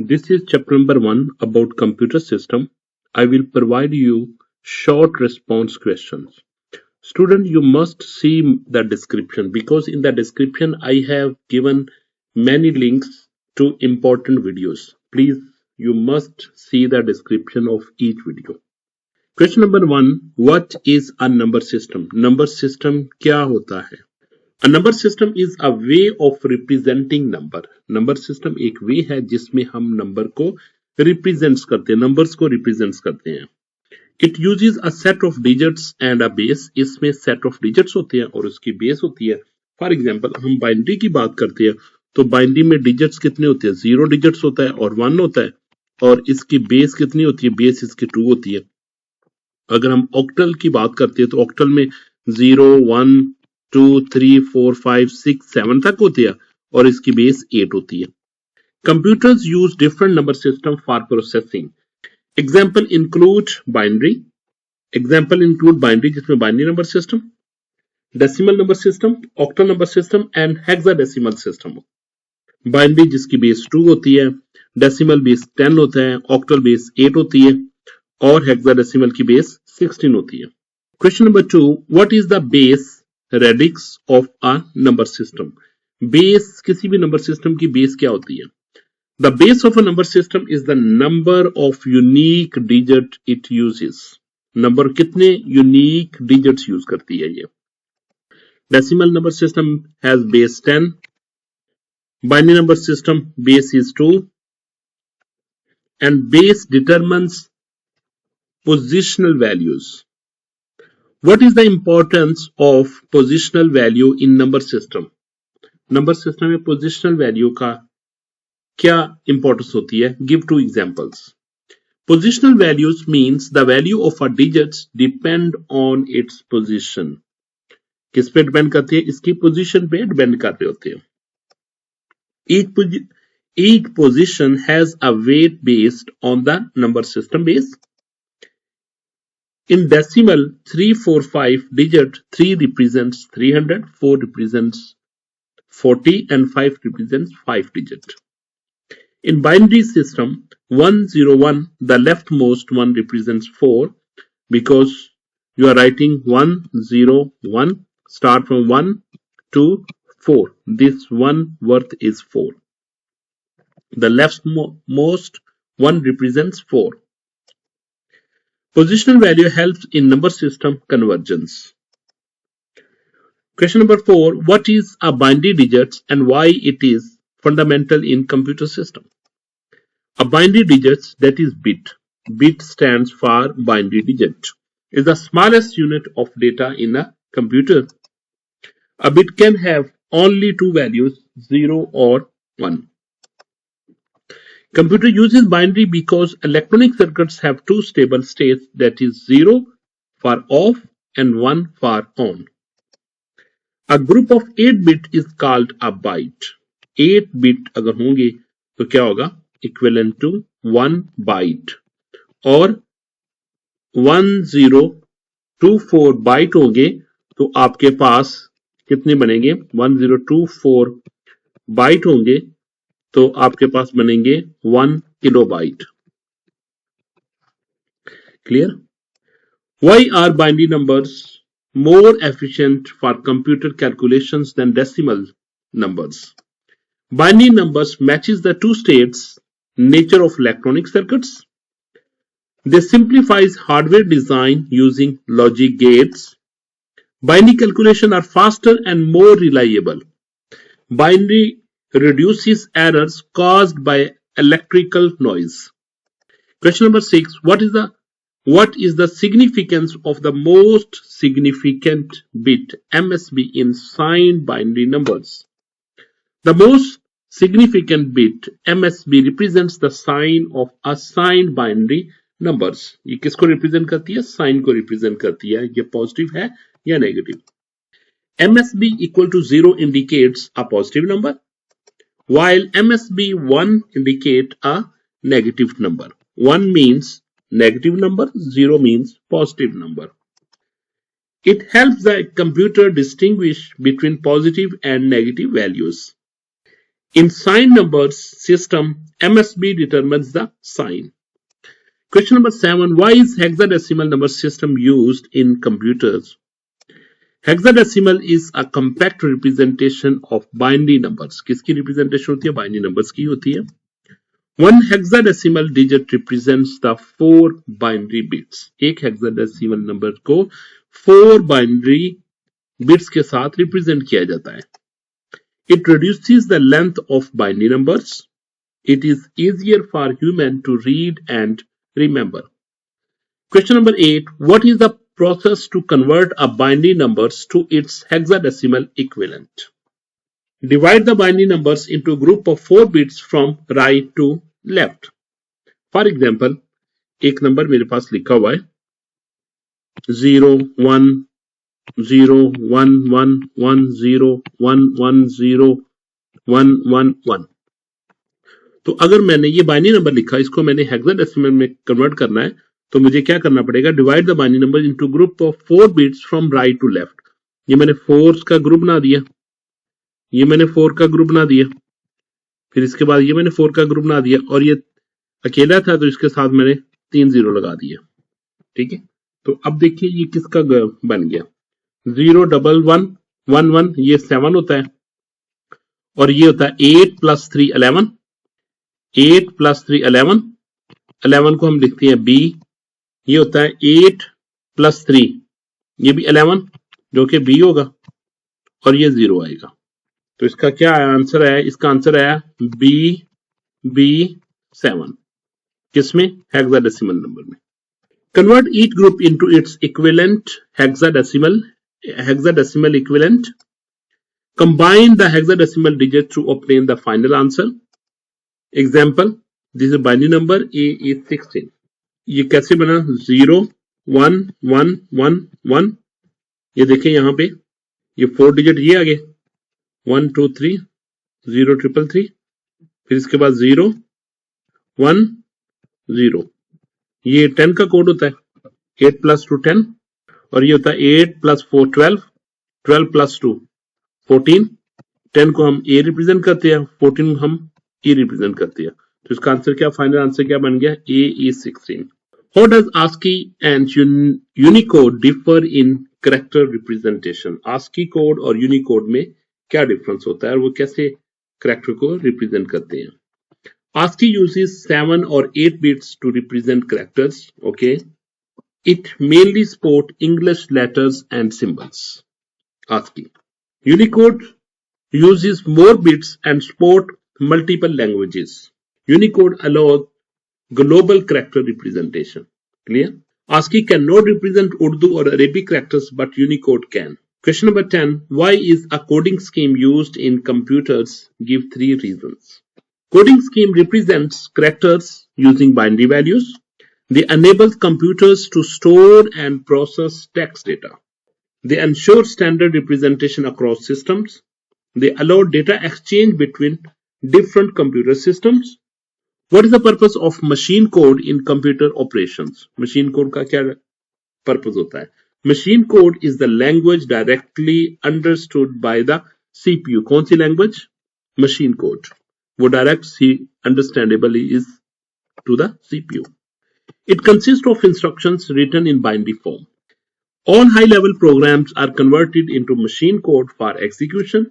This is chapter number 1 about computer system. I will provide you short response questions. Student, you must see the description because in the description I have given many links to important videos. Please, you must see the description of each video. Question number 1, what is a number system? Number system क्या होता है? A number system is a way of representing number. Number system एक way है जिसमें हम number को represents करते हैं, numbers को represents करते हैं. It uses a set of digits and a base. इसमें set of digits होते हैं और उसकी base होती है. For example, हम binary की बात करते हैं तो binary में digits कितने होते हैं? 0 digits होता है और 1 होता है और इसकी base कितनी होती है? Base इसकी 2 होती है. अगर हम octal की बात करते हैं तो octal में 0, 1, 2, 3, 4, 5, 6, 7 तक होती है और इसकी बेस 8 होती है. Computers use different number system for processing. Example include binary. Example include binary जिसमें binary number system, decimal number system, octal number system and hexadecimal system. Binary जिसकी बेस 2 होती है, decimal बेस 10 होता है, octal बेस 8 होती है और hexadecimal की बेस 16 होती है. Question number 2, what is the base radix of a number system? Base किसी भी नंबर सिस्टम की बेस क्या होती है? The base of a number system is the number of unique digit it uses. Number कितने unique digits use करती है ये? Decimal number system has base 10. Binary number system base is 2 and base determines positional values. What is the importance of positional value in number system? Number system में positional value का क्या importance होती है? Give 2 examples. Positional values means the value of a digit depend on its position. किस पे depend करती है? इसकी position पे depend कर रहे होते हैं. Each position has a weight based on the number system base. In decimal 345 digit, 3 represents 300, 4 represents 40 and 5 represents 5 digit. In binary system 101, the leftmost one represents 4 because you are writing 101, start from 1 to 4. This one worth is 4. The leftmost one represents 4. Positional value helps in number system convergence. Question number 4. What is a binary digit and why it is fundamental in computer system? A binary digit, that is bit. Bit stands for binary digit. Is the smallest unit of data in a computer. A bit can have only 2 values, 0 or 1. Computer uses binary because electronic circuits have 2 stable states, that is 0 for off and 1 for on. A group of 8 bit is called a byte. 8 bit अगर होंगे तो क्या होगा? Equivalent to 1 byte. और 1024 bite होंगे तो आपके पास कितने बनेंगे? 1024 बाइट होंगे तो आपके पास बनेंगे 1 kilobyte. Clear? Why are binary numbers more efficient for computer calculations than decimal numbers? Binary numbers matches the 2 states nature of electronic circuits. They simplifies hardware design using logic gates. Binary calculations are faster and more reliable. Binary reduces errors caused by electrical noise. Question number 6. What is the significance of the most significant bit MSB in signed binary numbers? The most significant bit MSB represents the sign of assigned binary numbers. ये किसको represent करती है? Sign को represent करती है. ये positive है या negative? MSB equal to 0 indicates a positive number, while MSB 1 indicate a negative number. 1 means negative number, 0 means positive number. It helps the computer distinguish between positive and negative values. In sign numbers system, MSB determines the sign. Question number 7. Why is hexadecimal number system used in computers? Hexadecimal is a compact representation of binary numbers. किसकी representation होती है? Binary numbers की होती है. One hexadecimal digit represents the 4 binary bits. एक hexadecimal number को 4 binary bits के साथ represent किया जाता है. It reduces the length of binary numbers. It is easier for human to read and remember. Question number 8. What is the process to convert a binary numbers to its hexadecimal equivalent? Divide the binary numbers into a group of 4 bits from right to left. For example, एक number मेरे पास लिखा हुआ है 0 1 0 1 1 1 0 1 1 0 1 1 1. तो अगर मैंने ये binary number लिखा, इसको मैंने हेक्साडेसिमल में कन्वर्ट करना है, तो मुझे क्या करना पड़ेगा? Divide the binary number into group of 4 bits from right to left. ये मैंने 4 का ग्रुप बना दिया, ये मैंने 4 का ग्रुप बना दिया, फिर इसके बाद ये मैंने 4 का ग्रुप बना दिया, और ये अकेला था तो इसके साथ मैंने 3 0 लगा दिया. ठीक है, तो अब देखिए ये किसका बन गया. 0 1 1 1 1 ये 7 होता है, और ये होता है 8 + 3 11. 8 + 3 11. 11 को हम लिखते हैं b. ये होता है 8 + 3, ये भी 11 जो कि b होगा, और ये 0 आएगा. तो इसका क्या आंसर है? इसका आंसर है b 7. किसमें? हेक्साडेसिमल नंबर में. Convert each group into its equivalent hexadecimal equivalent. Combine the hexadecimal digits to obtain the final answer. Example, this is binary number A is 16. ये कैसे बना? 0 1 1 1 1. ये देखें यहाँ पे ये 4 डिजिट ये आ गए 1 2 3 0 3 3. फिर इसके बाद 0 1 0. ये 10 का कोड होता है. 8 + 2 10, और ये होता है 8 + 4 12, 12 + 2 14. 10 को हम A रिप्रेजेंट करते हैं, 14 हम E रिप्रेजेंट करते हैं. तो इसका आंसर क्या, फाइनल आंसर क्या बन गया? A is 16. How does ASCII and Unicode differ in character representation? ASCII code और Unicode में क्या डिफरेंस होता है और वो कैसे कैरेक्टर को रिप्रेजेंट करते हैं? ASCII uses 7 or 8 bits to represent characters. Okay, it mainly support English letters and symbols. ASCII. Unicode uses more bits and support multiple languages. Unicode allows global character representation. Clear? ASCII cannot represent Urdu or Arabic characters, but Unicode can. Question number 10. Why is a coding scheme used in computers? Give 3 reasons. Coding scheme represents characters using binary values. They enable computers to store and process text data. They ensure standard representation across systems. They allow data exchange between different computer systems. What is the purpose of machine code in computer operations? Machine code का क्या purpose होता है? Machine code is the language directly understood by the CPU. कौन सी language? Machine code. वो direct understandable is to the CPU. It consists of instructions written in binary form. All high-level programs are converted into machine code for execution.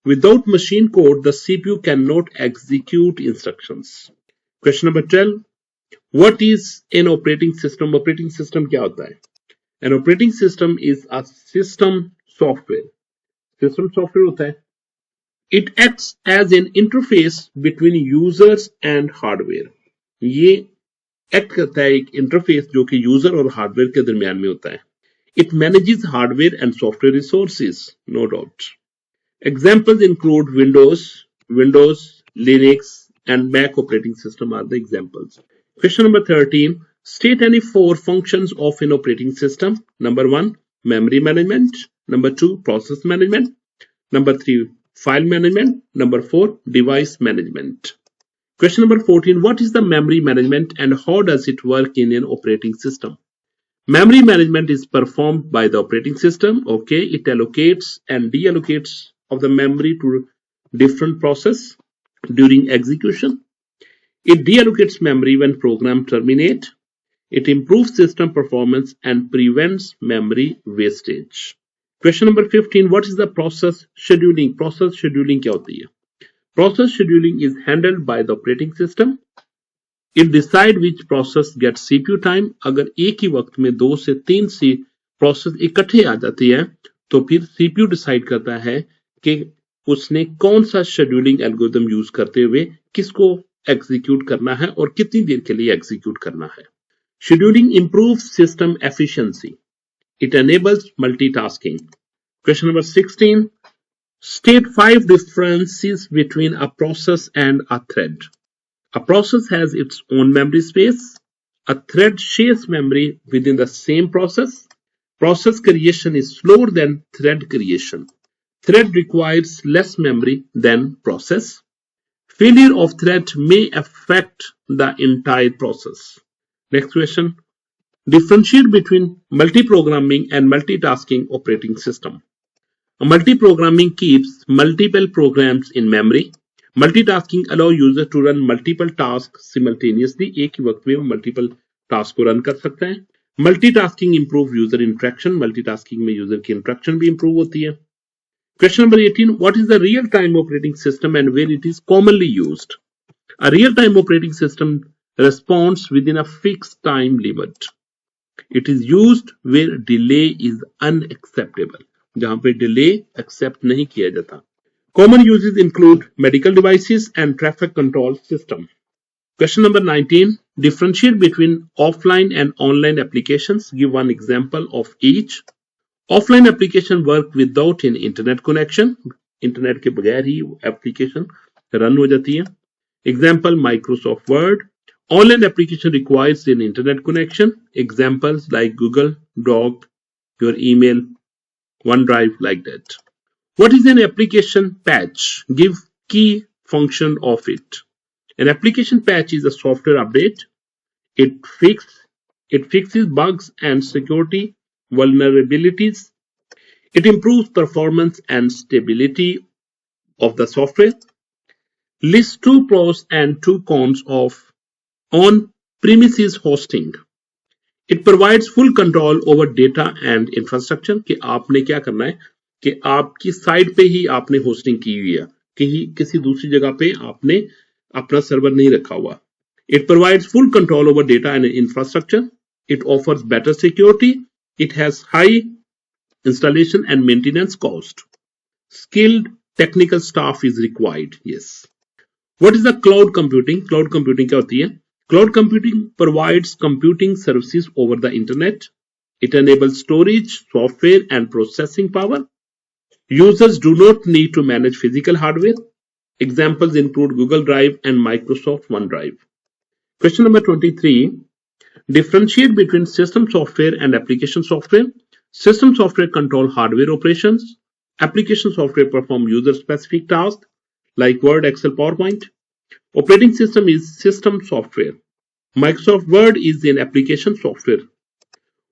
Without machine code, the CPU cannot execute instructions. Question number 12. What is an operating system? Operating system क्या होता है? An operating system is a system software. System software होता है. It acts as an interface between users and hardware. ये act करता है एक interface जो कि user और hardware के दरमियान में होता है. It manages hardware and software resources, no doubt. Examples include Windows, Linux, and Mac operating system are the examples. Question number 13. State any 4 functions of an operating system. Number 1, memory management. Number 2, process management. Number 3, file management. Number 4, device management. Question number 14. What is the memory management and how does it work in an operating system? Memory management is performed by the operating system. Okay, it allocates and deallocates of the memory to different process. during execution. It deallocates memory when program terminate. It improves system performance and prevents memory wastage. Question number 15. What is the process scheduling? Process scheduling क्या होती है? Process scheduling is handled by the operating system. It decide which process gets CPU time. अगर एक ही वक्त में 2 से 3 सी process इकट्ठे आ जाती है तो फिर CPU डिसाइड करता है कि उसने कौन सा शेड्यूलिंग एल्गोरिथम यूज करते हुए किसको एग्जीक्यूट करना है और कितनी देर के लिए एग्जीक्यूट करना है. Scheduling improves system efficiency. It enables multitasking. Question number 16. State 5 differences between a process and a thread. A process has its own memory space. A thread shares memory within the same process. Process creation is slower than thread creation. Thread requires less memory than process. Failure of thread may affect the entire process. Next question. Differentiate between multiprogramming and multitasking operating system. A multiprogramming keeps multiple programs in memory. Multitasking allows user to run multiple tasks simultaneously. एक ही वक्त में वो multiple tasks को run कर सकते हैं. Multitasking improve user interaction. Multitasking में user की interaction भी improve होती है. Question number 18. What is the real-time operating system and where it is commonly used? A real-time operating system responds within a fixed time limit. It is used where delay is unacceptable. जहां पे delay accept नहीं किया जाता. Common uses include medical devices and traffic control system. Question number 19. Differentiate between offline and online applications. Give one example of each. Offline application work without an internet connection. Internet के बगैर ही application run हो जाती है. Example Microsoft Word. Online application requires an internet connection. Examples like Google Doc, your email, OneDrive, like that. What is an application patch? Give key function of it. An application patch is a software update. It fixes bugs and security vulnerabilities. It improves performance and stability of the software. List 2 pros and 2 cons of on-premises hosting. It provides full control over data and infrastructure. कि आपने क्या करना है कि आपकी site पे ही आपने hosting की हुई है, किसी दूसरी जगह पे आपने अपना सर्वर नहीं रखा हुआ. It provides full control over data and infrastructure. It offers better security. It has high installation and maintenance cost. Skilled technical staff is required. Yes. What is the cloud computing? Cloud computing क्या होती है? Cloud computing provides computing services over the internet. It enables storage, software, and processing power. Users do not need to manage physical hardware. Examples include Google Drive and Microsoft OneDrive. Question number 23. Differentiate between system software and application software. System software control hardware operations. Application software perform user-specific tasks like Word, Excel, PowerPoint. Operating system is system software. Microsoft Word is an application software.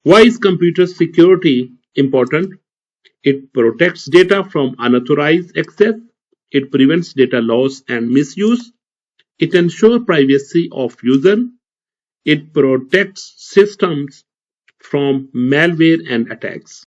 Why is computer security important? It protects data from unauthorized access. It prevents data loss and misuse. It ensures privacy of user. It protects systems from malware and attacks.